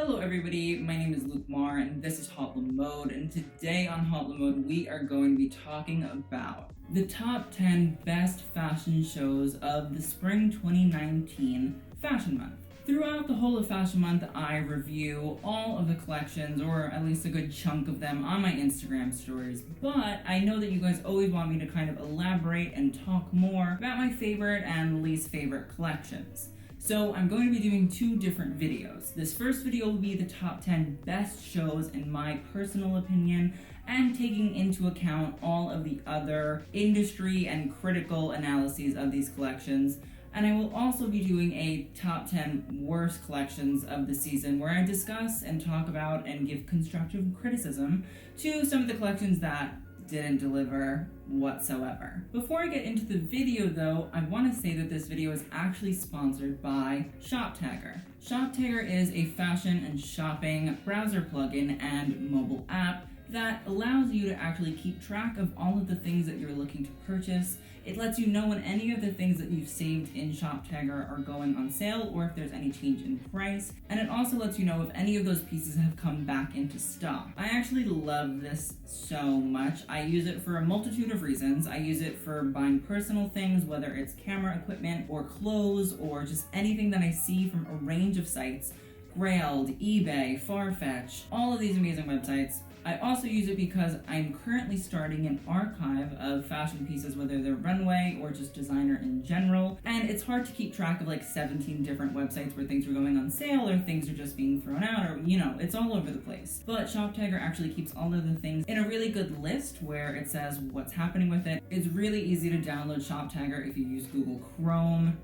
Hello everybody, my name is Luke Marr and this is HauteLeMode, and today on HauteLeMode we are going to be talking about the top 10 best fashion shows of the Spring 2019 Fashion Month. Throughout the whole of Fashion Month, I review all of the collections, or at least a good chunk of them, on my Instagram stories, but I know that you guys always want me to kind of elaborate and talk more about my favorite and least favorite collections. So I'm going to be doing two different videos. This first video will be the top 10 best shows in my personal opinion, and taking into account all of the other industry and critical analyses of these collections. And I will also be doing a top 10 worst collections of the season, where I discuss and talk about and give constructive criticism to some of the collections that didn't deliver whatsoever. Before I get into the video though, I want to say that this video is actually sponsored by ShopTagger. ShopTagger is a fashion and shopping browser plugin and mobile app that allows you to actually keep track of all of the things that you're looking to purchase. It lets you know when any of the things that you've saved in ShopTagger are going on sale, or if there's any change in price. And it also lets you know if any of those pieces have come back into stock. I actually love this so much. I use it for a multitude of reasons. I use it for buying personal things, whether it's camera equipment or clothes or just anything that I see from a range of sites. Grailed, eBay, Farfetch, all of these amazing websites. I also use it because I'm currently starting an archive of fashion pieces, whether they're runway or just designer in general, and it's hard to keep track of like 17 different websites where things are going on sale or things are just being thrown out, or it's all over the place. But ShopTagger actually keeps all of the things in a really good list where it says what's happening with it. It's really easy to download ShopTagger if you use Google Chrome.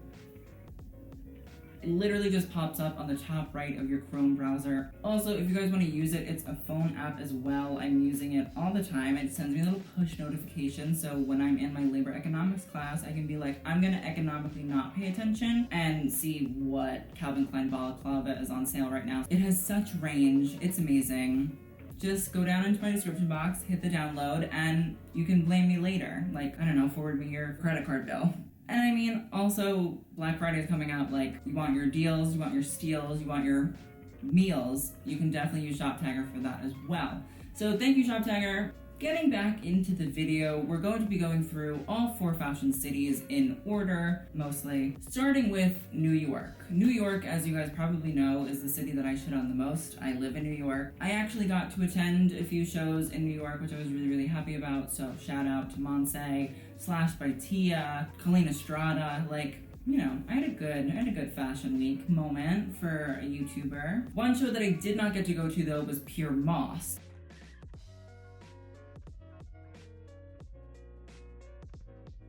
It literally just pops up on the top right of your Chrome browser. Also, if you guys want to use it, it's a phone app as well. I'm using it all the time. It sends me little push notifications, so when I'm in my labor economics class, I can be like, I'm gonna economically not pay attention and see what Calvin Klein balaclava is on sale right now. It has such range, it's amazing. Just go down into my description box, hit the download, and you can blame me later. Like, I don't know, forward me your credit card bill. And I mean, also, Black Friday is coming up. Like, you want your deals, you want your steals, you want your meals, you can definitely use ShopTagger for that as well. So thank you, ShopTagger. Getting back into the video, we're going to be going through all 4 fashion cities in order, mostly, starting with New York. New York, as you guys probably know, is the city that I shit on the most. I live in New York. I actually got to attend a few shows in New York, which I was really, really happy about, so shout out to Monse, Slash by Tia, Colleen Estrada, I had a good fashion week moment for a YouTuber. One show that I did not get to go to though was Pure Moss.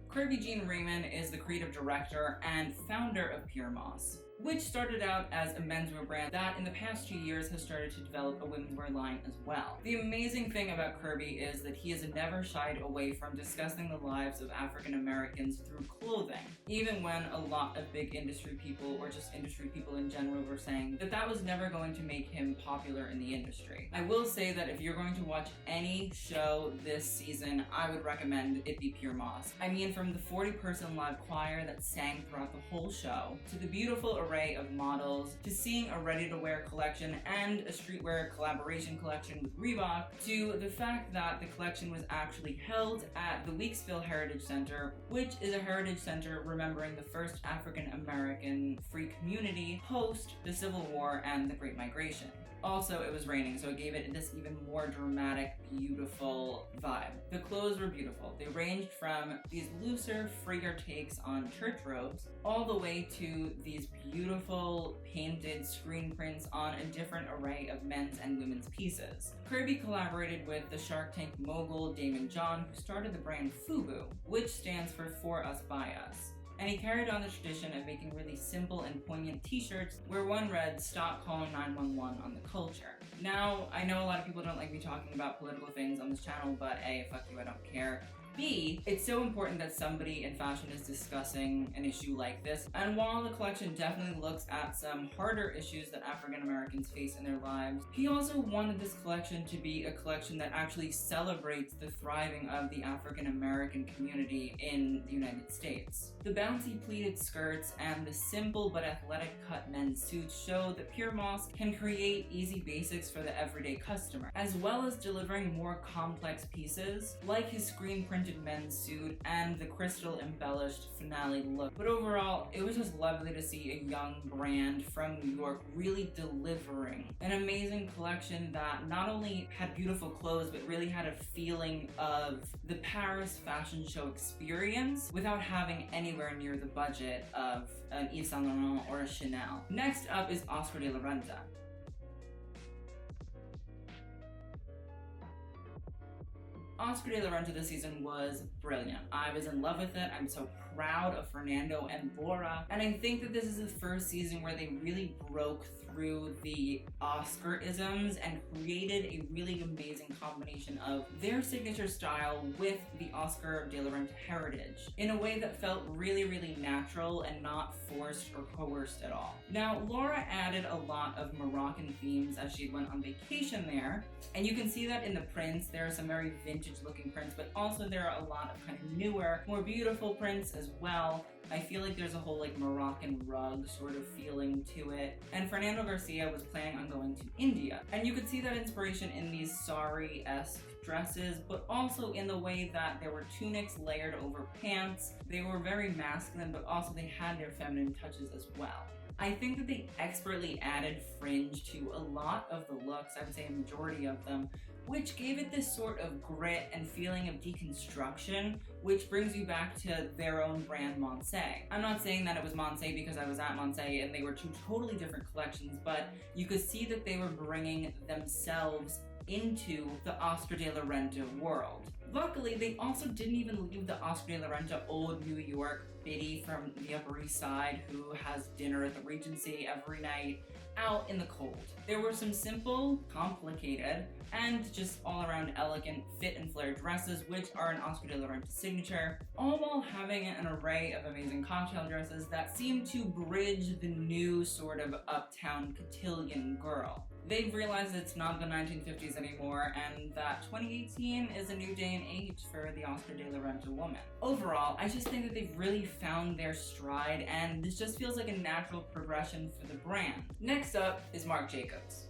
Kirby Jean Raymond is the creative director and founder of Pure Moss, which started out as a menswear brand that in the past few years has started to develop a womenswear line as well. The amazing thing about Kirby is that he has never shied away from discussing the lives of African Americans through clothing, even when a lot of big industry people, or just industry people in general, were saying that that was never going to make him popular in the industry. I will say that if you're going to watch any show this season, I would recommend it be Pure Moss. I mean, from the 40-person live choir that sang throughout the whole show, to the beautiful array of models, to seeing a ready-to-wear collection and a streetwear collaboration collection with Reebok, to the fact that the collection was actually held at the Weeksville Heritage Center, which is a heritage center remembering the first African-American free community post the Civil War and the Great Migration. Also, it was raining, so it gave it this even more dramatic, beautiful vibe. The clothes were beautiful. They ranged from these looser, freer takes on church robes, all the way to these beautiful painted screen prints on a different array of men's and women's pieces. Kirby collaborated with the Shark Tank mogul Damon John, who started the brand FUBU, which stands for Us By Us. And he carried on the tradition of making really simple and poignant t-shirts where one read, "Stop calling 911 on the culture." Now, I know a lot of people don't like me talking about political things on this channel, but hey, fuck you, I don't care. B, it's so important that somebody in fashion is discussing an issue like this, and while the collection definitely looks at some harder issues that African Americans face in their lives, he also wanted this collection to be a collection that actually celebrates the thriving of the African American community in the United States. The bouncy pleated skirts and the simple but athletic cut men's suits show that Pure Moss can create easy basics for the everyday customer, as well as delivering more complex pieces like his screen printed men's suit and the crystal embellished finale look. But overall, it was just lovely to see a young brand from New York really delivering an amazing collection that not only had beautiful clothes but really had a feeling of the Paris fashion show experience without having anywhere near the budget of an Yves Saint Laurent or a Chanel. Next up is Oscar de la Renta. Oscar de la Renta this season was brilliant. I was in love with it. I'm so proud of Fernando and Laura. And I think that this is the first season where they really broke through the Oscar-isms and created a really amazing combination of their signature style with the Oscar de la Renta heritage in a way that felt really, really natural and not forced or coerced at all. Now, Laura added a lot of Moroccan themes as she went on vacation there, and you can see that in the prints. There are some very vintage looking prints, but also there are a lot of kind of newer, more beautiful prints as well. I feel like there's a whole like Moroccan rug sort of feeling to it. And Fernando Garcia was planning on going to India. And you could see that inspiration in these sari-esque dresses, but also in the way that there were tunics layered over pants. They were very masculine, but also they had their feminine touches as well. I think that they expertly added fringe to a lot of the looks, I would say a majority of them, which gave it this sort of grit and feeling of deconstruction, which brings you back to their own brand Moncey. I'm not saying that it was Moncey because I was at Moncey and they were two totally different collections, but you could see that they were bringing themselves into the Oscar de la Renta world. Luckily, they also didn't even leave the Oscar de la Renta old New York biddy from the Upper East Side who has dinner at the Regency every night out in the cold. There were some simple, complicated, and just all-around elegant fit and flare dresses, which are an Oscar de la Renta signature, all while having an array of amazing cocktail dresses that seem to bridge the new sort of uptown cotillion girl. They've realized it's not the 1950s anymore and that 2018 is a new day and age for the Oscar de la Renta woman. Overall, I just think that they've really found their stride and this just feels like a natural progression for the brand. Next up is Marc Jacobs.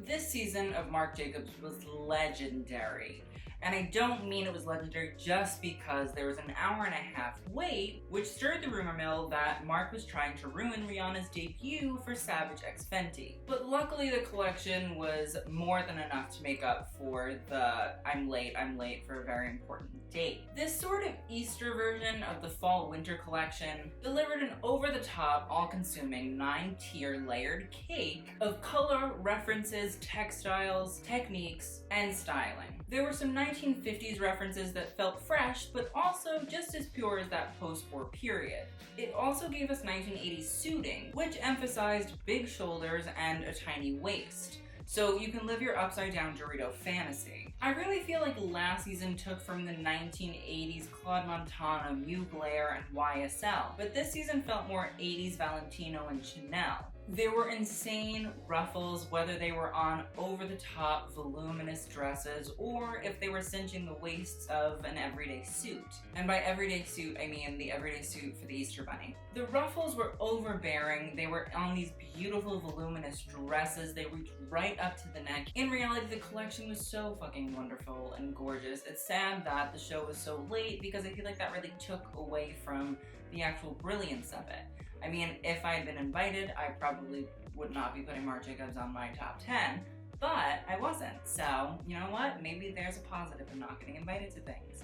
This season of Marc Jacobs was legendary. And I don't mean it was legendary just because there was an hour-and-a-half wait, which stirred the rumor mill that Marc was trying to ruin Rihanna's debut for Savage x Fenty. But luckily the collection was more than enough to make up for the I'm late for a very important date. This sort of Easter version of the fall-winter collection delivered an over-the-top, all-consuming 9-tier layered cake of color, references, textiles, techniques, and styling. There were some 1950s references that felt fresh, but also just as pure as that post-war period. It also gave us 1980s suiting, which emphasized big shoulders and a tiny waist. So you can live your upside-down Dorito fantasy. I really feel like last season took from the 1980s Claude Montano, Mugler, and YSL, but this season felt more 80s Valentino and Chanel. There were insane ruffles, whether they were on over-the-top voluminous dresses or if they were cinching the waists of an everyday suit. And by everyday suit, I mean the everyday suit for the Easter Bunny. The ruffles were overbearing. They were on these beautiful voluminous dresses. They reached right up to the neck. In reality, the collection was so fucking wonderful and gorgeous. It's sad that the show was so late because I feel like that really took away from the actual brilliance of it. I mean, if I had been invited, I probably would not be putting Marc Jacobs on my top 10, but I wasn't. So, you know what? Maybe there's a positive in not getting invited to things.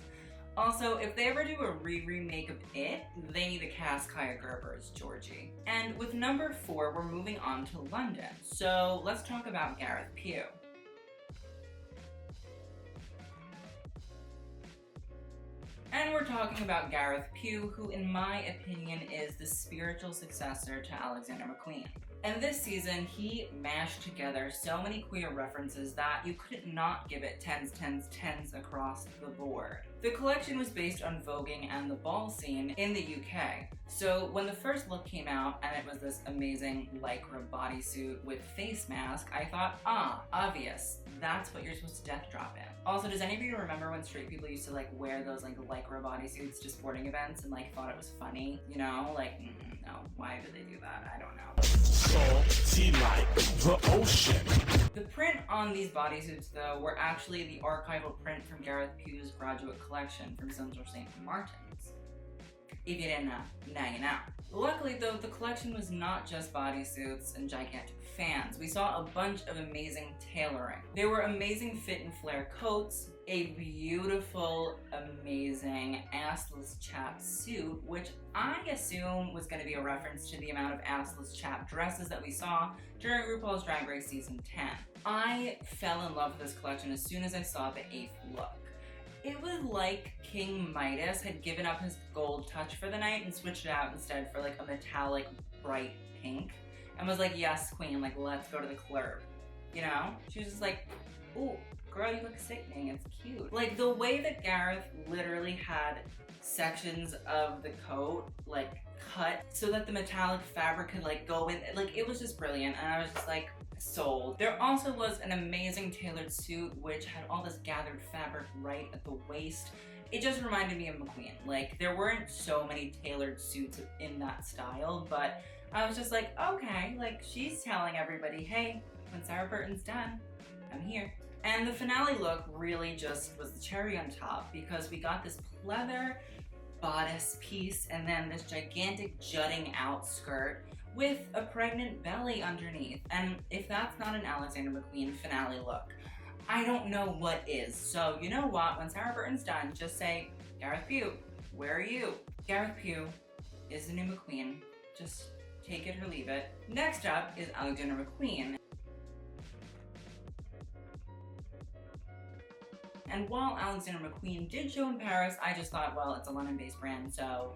Also, if they ever do a remake of It, they need to cast Kaya Gerber as Georgie. And with number 4, we're moving on to London. So let's talk about Gareth Pugh. And we're talking about Gareth Pugh, who in my opinion is the spiritual successor to Alexander McQueen. And this season, he mashed together so many queer references that you could not give it 10s, 10s, 10s across the board. The collection was based on voguing and the ball scene in the UK. So when the first look came out and it was this amazing lycra bodysuit with face mask, I thought, obvious. That's what you're supposed to death drop in. Also, does anybody remember when straight people used to like wear those like lycra bodysuits to sporting events and like thought it was funny? You know, like, no, why did they do that? I don't know. Salty like the ocean. The print on these bodysuits, though, were actually the archival print from Gareth Pugh's graduate collection from Central St. Martin's. If you didn't know, now you know. Luckily, though, the collection was not just bodysuits and gigantic fans. We saw a bunch of amazing tailoring. There were amazing fit and flare coats, a beautiful, amazing assless chap suit, which I assume was going to be a reference to the amount of assless chap dresses that we saw during RuPaul's Drag Race Season 10. I fell in love with this collection as soon as I saw the 8th look. It was like King Midas had given up his gold touch for the night and switched it out instead for like a metallic bright pink and was like, yes, queen, like let's go to the club. You know? She was just like, ooh, girl, you look sickening, it's cute. Like the way that Gareth literally had sections of the coat like cut so that the metallic fabric could like go in, like it was just brilliant, and I was just like, sold. There also was an amazing tailored suit which had all this gathered fabric right at the waist. It just reminded me of McQueen. Like there weren't so many tailored suits in that style, but I was just like, okay, like she's telling everybody, hey, when Sarah Burton's done, I'm here. And the finale look really just was the cherry on top because we got this pleather bodice piece and then this gigantic jutting out skirt with a pregnant belly underneath. And if that's not an Alexander McQueen finale look, I don't know what is. So you know what, when Sarah Burton's done, just say, Gareth Pugh, where are you? Gareth Pugh is the new McQueen. Just take it or leave it. Next up is Alexander McQueen. And while Alexander McQueen did show in Paris, I just thought, well, it's a London-based brand, so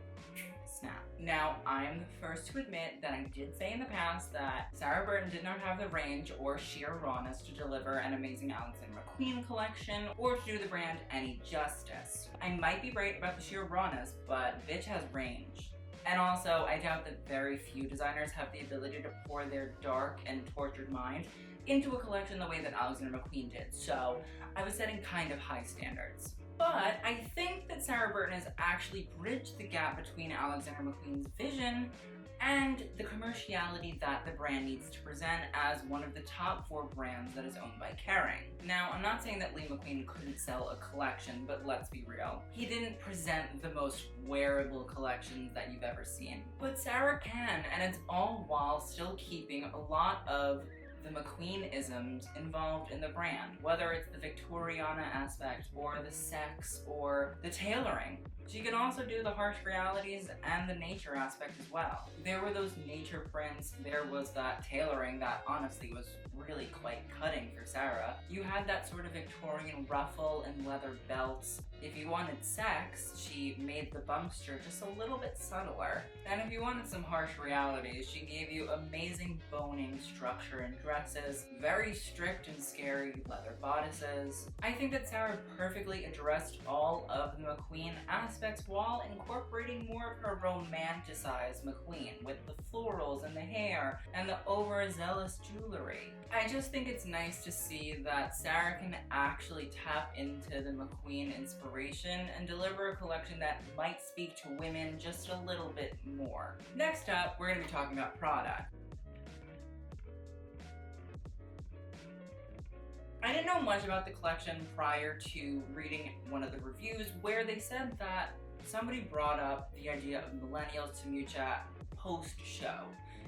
snap. Now, I am the first to admit that I did say in the past that Sarah Burton did not have the range or sheer rawness to deliver an amazing Alexander McQueen collection or to do the brand any justice. I might be right about the sheer rawness, but bitch has range. And also, I doubt that very few designers have the ability to pour their dark and tortured mind into a collection the way that Alexander McQueen did, so I was setting kind of high standards. But I think that Sarah Burton has actually bridged the gap between Alexander McQueen's vision and the commerciality that the brand needs to present as one of the top 4 brands that is owned by Kering. Now, I'm not saying that Lee McQueen couldn't sell a collection, but let's be real. He didn't present the most wearable collections that you've ever seen. But Sarah can, and it's all while still keeping a lot of the McQueen-isms involved in the brand, whether it's the Victoriana aspect or the sex or the tailoring. She can also do the harsh realities and the nature aspect as well. There were those nature prints, there was that tailoring that honestly was really quite cutting for Sarah. You had that sort of Victorian ruffle and leather belts. If you wanted sex, she made the bumpster just a little bit subtler. And if you wanted some harsh realities, she gave you amazing boning structure and dresses, very strict and scary leather bodices. I think that Sarah perfectly addressed all of the McQueen aspects while incorporating more of her romanticized McQueen with the florals and the hair and the overzealous jewelry. I just think it's nice to see that Sarah can actually tap into the McQueen inspiration and deliver a collection that might speak to women just a little bit more. Next up, we're going to be talking about product. I didn't know much about the collection prior to reading one of the reviews where they said that somebody brought up the idea of millennials to Mucha post-show.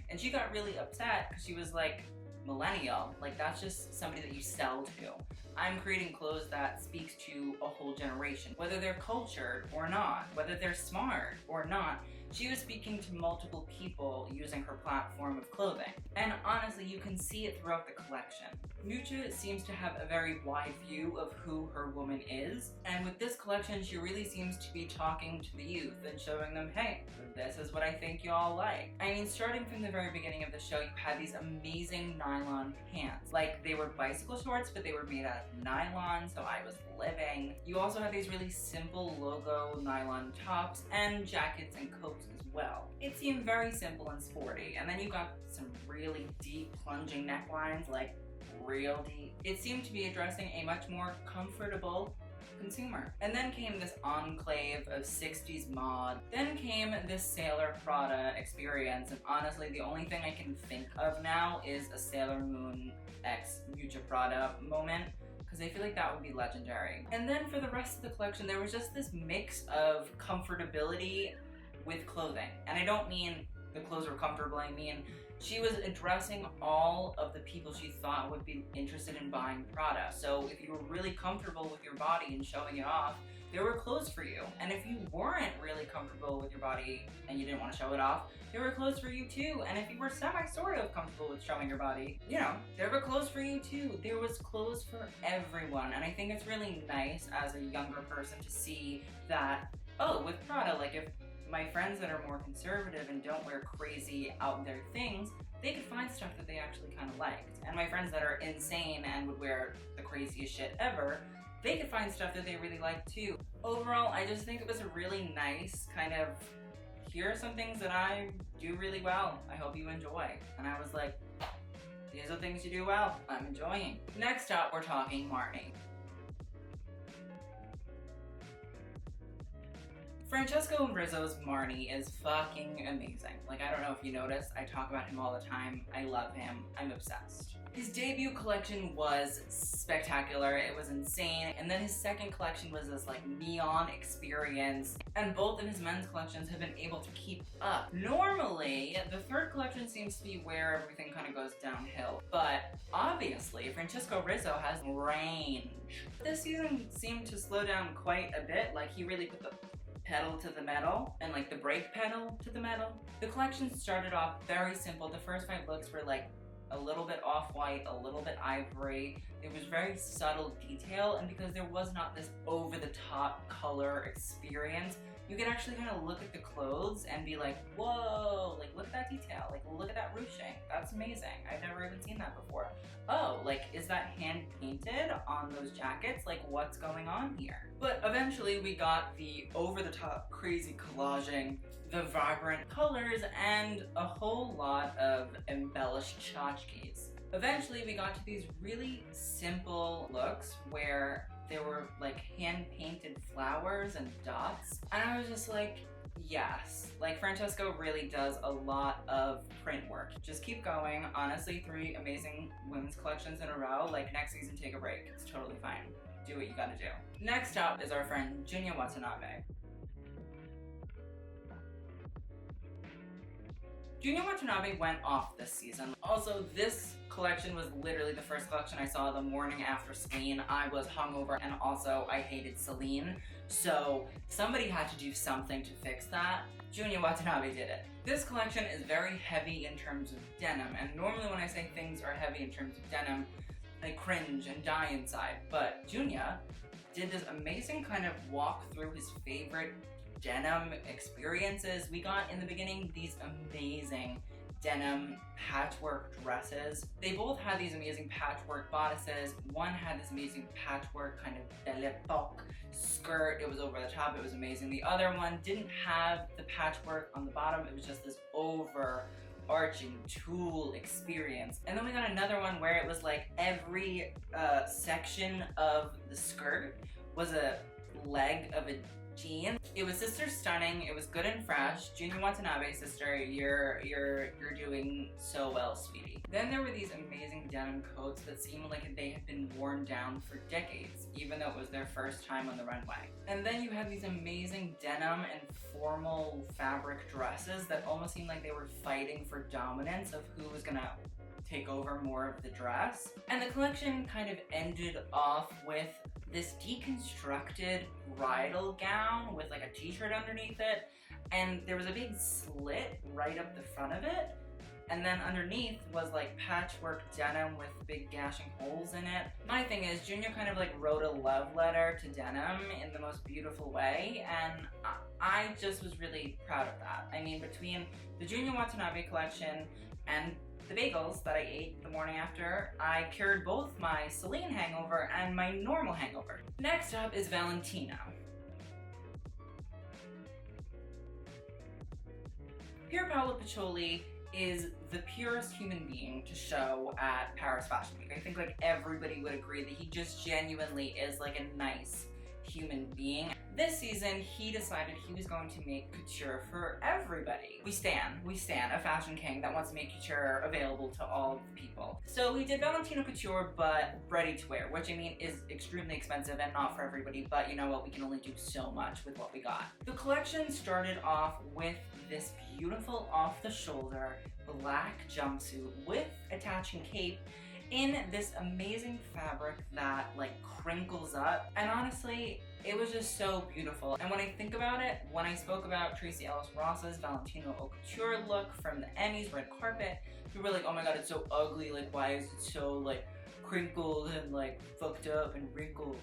And she got really upset because she was like, millennial, like that's just somebody that you sell to. I'm creating clothes that speaks to a whole generation, whether they're cultured or not, whether they're smart or not. She was speaking to multiple people using her platform of clothing. And honestly, you can see it throughout the collection. Miuccia seems to have a very wide view of who her woman is, and with this collection she really seems to be talking to the youth and showing them, hey, this is what I think you all like. I mean, starting from the very beginning of the show, you had these amazing nylon pants. Like, they were bicycle shorts, but they were made out of nylon, so I was living. You also had these really simple logo nylon tops and jackets and coats as well. It seemed very simple and sporty, and then you got some really deep plunging necklines, like real deep. It seemed to be addressing a much more comfortable consumer. And then came this enclave of 60s mod. Then came this Sailor Prada experience, and honestly the only thing I can think of now is a Sailor Moon x Miuccia Prada moment, because I feel like that would be legendary. And then for the rest of the collection, there was just this mix of comfortability with clothing. And I don't mean the clothes were comfortable, I mean she was addressing all of the people she thought would be interested in buying Prada. So if you were really comfortable with your body and showing it off, there were clothes for you. And if you weren't really comfortable with your body and you didn't want to show it off, there were clothes for you too. And if you were sort of comfortable with showing your body, you know, there were clothes for you too. There was clothes for everyone. And I think it's really nice as a younger person to see that, oh, with Prada, like if my friends that are more conservative and don't wear crazy out there things, they could find stuff that they actually kind of liked. And my friends that are insane and would wear the craziest shit ever, they could find stuff that they really liked too. Overall, I just think it was a really nice kind of, here are some things that I do really well, I hope you enjoy. And I was like, these are things you do well, I'm enjoying. Next up, we're talking Marnie. Francesco Rizzo's Marnie is fucking amazing. Like, I don't know if you noticed, I talk about him all the time. I love him. I'm obsessed. His debut collection was spectacular. It was insane. And then his second collection was this like neon experience. And both of his men's collections have been able to keep up. Normally, the third collection seems to be where everything kind of goes downhill. But obviously, Francesco Rizzo has range. This season seemed to slow down quite a bit. Like, he really put the pedal to the metal and like the brake pedal to the metal. The collection started off very simple. The first 5 looks were like a little bit off-white, a little bit ivory. There was very subtle detail, and because there was not this over-the-top color experience, you could actually kind of look at the clothes and be like, whoa, like look at that detail, like look at that ruching, that's amazing. I've never even seen that before. Oh, like is that hand painted on those jackets? Like what's going on here? But eventually we got the over-the-top crazy collaging, the vibrant colors, and a whole lot of embellished tchotchkes. Eventually we got to these really simple looks where there were like hand-painted flowers and dots, and I was just like, yes, like Francesco really does a lot of print work. Just keep going. Honestly, 3 amazing women's collections in a row. Like next season, take a break. It's totally fine. Do what you gotta do. Next up is our friend Junya Watanabe. Junya Watanabe went off this season. Also, this collection was literally the first collection I saw the morning after Celine. I was hungover, and also I hated Celine, so somebody had to do something to fix that. Junya Watanabe did it. This collection is very heavy in terms of denim, and normally when I say things are heavy in terms of denim, I cringe and die inside, but Junya did this amazing kind of walk through his favorite denim experiences. We got in the beginning these amazing denim patchwork dresses. They both had these amazing patchwork bodices. One had this amazing patchwork kind of belle époque skirt. It was over the top, it was amazing. The other one didn't have the patchwork on the bottom, it was just this overarching tulle experience. And then we got another one where it was like every section of the skirt was a leg of a jean. It was sister stunning, it was good and fresh. Junya Watanabe, sister, you're doing so well, sweetie. Then there were these amazing denim coats that seemed like they had been worn down for decades, even though it was their first time on the runway. And then you had these amazing denim and formal fabric dresses that almost seemed like they were fighting for dominance of who was gonna take over more of the dress. And the collection kind of ended off with this deconstructed bridal gown with like a t-shirt underneath it, and there was a big slit right up the front of it, and then underneath was like patchwork denim with big gashing holes in it. My thing is, Junior kind of like wrote a love letter to denim in the most beautiful way, and I just was really proud of that. I mean, between the Junior Watanabe collection and the bagels that I ate the morning after, I cured both my Celine hangover and my normal hangover. Next up is Valentino. Pier Paolo Pacioli is the purest human being to show at Paris Fashion Week. I think like everybody would agree that he just genuinely is like a nice human being. This season, he decided he was going to make couture for everybody. We stan a fashion king that wants to make couture available to all of the people. So we did Valentino couture, but ready to wear, which I mean is extremely expensive and not for everybody, but you know what, we can only do so much with what we got. The collection started off with this beautiful off-the-shoulder black jumpsuit with attaching cape in this amazing fabric that like crinkles up, and honestly it was just so beautiful. And when I think about it, when I spoke about Tracy Ellis Ross's Valentino Haute Couture look from the Emmys red carpet, people were like, oh my god, it's so ugly, like why is it so like crinkled and like fucked up and wrinkled?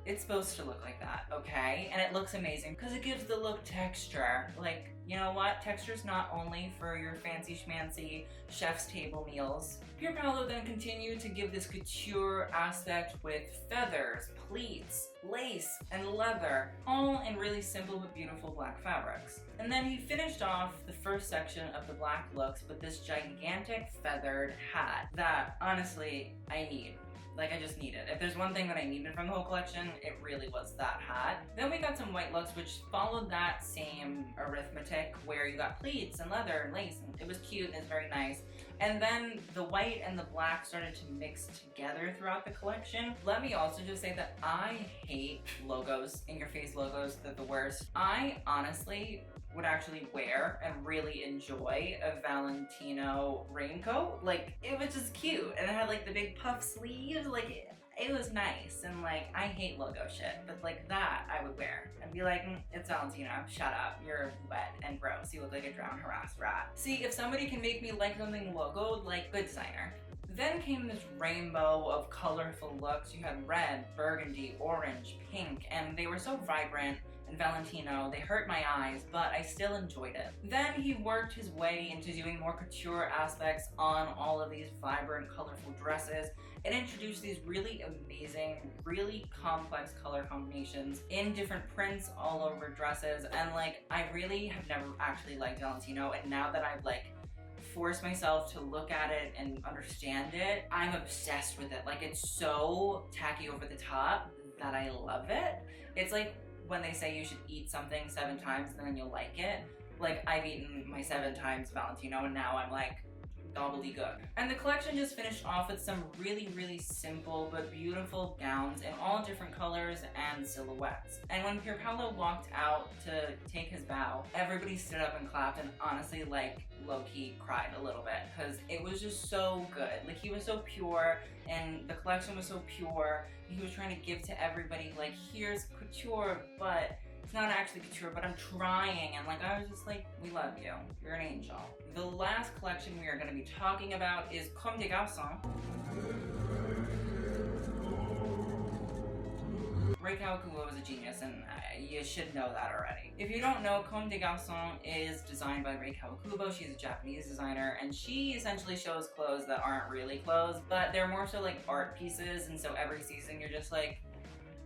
It's supposed to look like that, okay? And it looks amazing because it gives the look texture. Like, you know what? Texture's not only for your fancy schmancy chef's table meals. Pier Paolo then continued to give this couture aspect with feathers, pleats, lace, and leather, all in really simple but beautiful black fabrics. And then he finished off the first section of the black looks with this gigantic feathered hat that, honestly, I need. Like, I just need it. If there's one thing that I needed from the whole collection, it really was that hat. Then we got some white looks, which followed that same arithmetic where you got pleats and leather and lace, and it was cute and it's very nice. And then the white and the black started to mix together throughout the collection. Let me also just say that I hate logos, in-your-face logos, they're the worst. I honestly would actually wear and really enjoy a Valentino raincoat. Like, it was just cute, and it had like the big puff sleeves, like it was nice. And like, I hate logo shit, but like that I would wear and be like, it's Valentino, shut up, you're wet and gross, you look like a drowned harassed rat. See, if somebody can make me like something logoed, like, good designer. Then came this rainbow of colorful looks. You had red, burgundy, orange, pink, and they were so vibrant and Valentino, they hurt my eyes, but I still enjoyed it. Then he worked his way into doing more couture aspects on all of these vibrant, colorful dresses and introduced these really amazing, really complex color combinations in different prints all over dresses. And like, I really have never actually liked Valentino, and now that I've like force myself to look at it and understand it, I'm obsessed with it. Like, it's so tacky over the top that I love it. It's like when they say you should eat something 7 times and then you'll like it. Like, I've eaten my 7 times Valentino and now I'm like gobbledygook. And the collection just finished off with some really, really simple but beautiful gowns in all different colors and silhouettes. And when Pier Paolo walked out to take his bow, everybody stood up and clapped, and honestly, like, low-key cried a little bit because it was just so good. Like, he was so pure and the collection was so pure. He was trying to give to everybody, like, here's couture, but it's not actually couture, but I'm trying. And like, I was just like, we love you. You're an angel. The last collection we are going to be talking about is Comme des Garcons. Rei Kawakubo was a genius, and you should know that already. If you don't know, Comme des Garcons is designed by Rei Kawakubo. She's a Japanese designer, and she essentially shows clothes that aren't really clothes, but they're more so like art pieces, and so every season you're just like,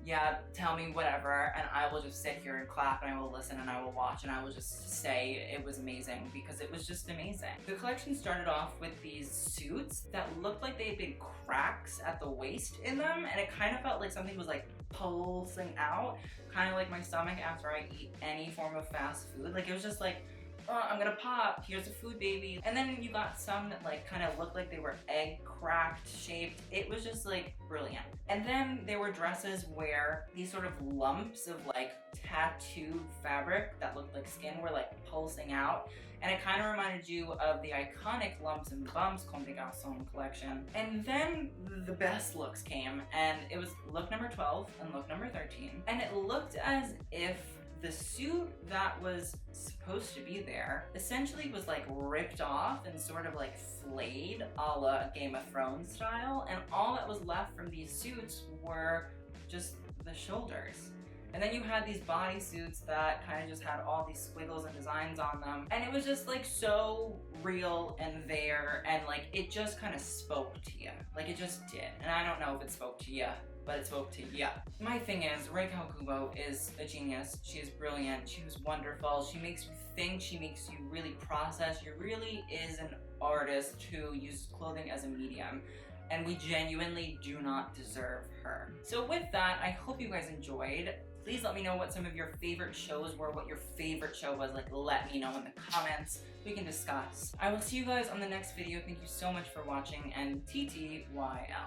yeah, tell me whatever, and I will just sit here and clap, and I will listen, and I will watch, and I will just say it was amazing, because it was just amazing. The collection started off with these suits that looked like they had big cracks at the waist in them, and it kind of felt like something was like pulsing out, kind of like my stomach after I eat any form of fast food. Like, it was just like, oh, I'm gonna pop, here's a food baby. And then you got some that like kind of looked like they were egg cracked shaped. It was just like brilliant. And then there were dresses where these sort of lumps of like tattooed fabric that looked like skin were like pulsing out. And it kind of reminded you of the iconic lumps and bumps Comme des Garcons collection. And then the best looks came, and it was look number 12 and look number 13. And it looked as if the suit that was supposed to be there essentially was like ripped off and sort of like flayed a la Game of Thrones style, and all that was left from these suits were just the shoulders. And then you had these bodysuits that kind of just had all these squiggles and designs on them. And it was just like so real and there, and like it just kind of spoke to you. Like it just did. And I don't know if it spoke to you, but it spoke to ya. My thing is, Renta is a genius. She is brilliant. She was wonderful. She makes you think. She makes you really process. She really is an artist who uses clothing as a medium. And we genuinely do not deserve her. So with that, I hope you guys enjoyed. Please let me know what some of your favorite shows were, what your favorite show was. Like, let me know in the comments. We can discuss. I will see you guys on the next video. Thank you so much for watching, and TTYL.